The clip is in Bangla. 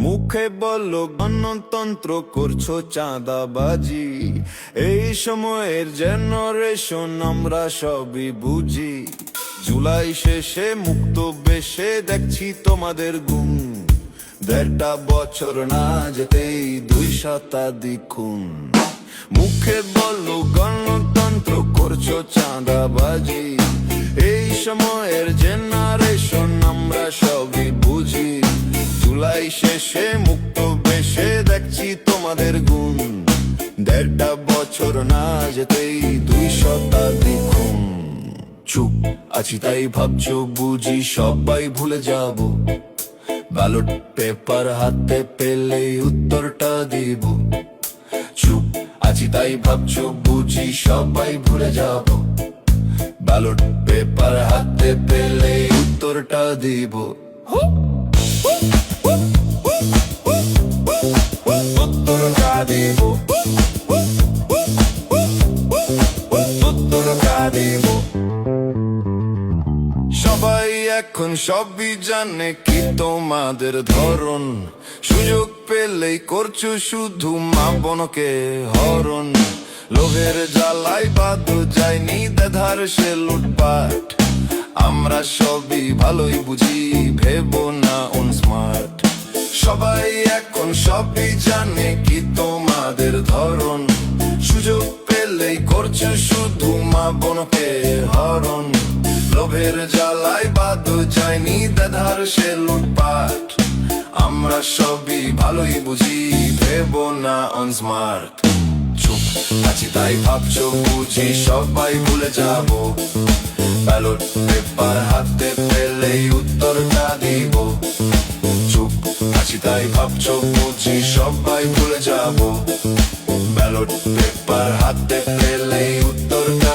মুখে বলো গণতন্ত্র, করছো চাঁদাবাজি। এই সময়ের জেনারেশন আমরা সবই বুঝি। জুলাই শেষে মুক্ত বেশে দেখছি তোমাদের গুণ। 1.5 বছর না যেতেই 2 শতাধিক খুন। মুখে বলো গণতন্ত্র, করছো চাঁদাবাজি। এই সময়ের জেনারেশন আমরা সবই বুঝি। জুলাই শেষে মুক্ত বেশে দেখছি তোমাদের গুণ। 1.5 বছর না যেতেই 2 শতাধিক খুন। চুপ আছি তাই ভাবছো বুঝি সবাই ভুলে যাব। ব্যালট পেপার হাতে পেলেই উত্তরটা দিব। চুপ আছি তাই ভাবছো বুঝি সবাই ভুলে যাব। ব্যালট পেপার হাতে পেলেই উত্তরটা দিব। উত্তরটা দিব। উত্তরটা দিব। সবাই এখন সবই জানে কি তোমাদের ধরন। সুযোগ পেলেই করছো শুধু মা বোনকে হরণ। লোভের জ্বালায় বাদ যায়নি দেধার সে লুটপাট। আমরা সবই ভালোই বুঝি, ভেবো না অন স্মার্ট। সবাই এখন সবই জানে কি তোমাদের ধরন। সুযোগ পেলেই করছো শুধু মা বোনকে হরণ। লোভের জ্বালায় বাদ যায়নি দেধার সে লুটপাট। আমরা সবই ভালোই বুঝি, ভেবো না অন স্মার্ট। চুপ আছি তাই ভাবছো বুঝি সবাই ভুলে যাব। ব্যালট পেপার হাতে পেলেই উত্তরটা দিব। চুপ আছি তাই ভাবছো বুঝি সবাই ভুলে যাব। ব্যালট পেপার হাতে পেলেই উত্তরটা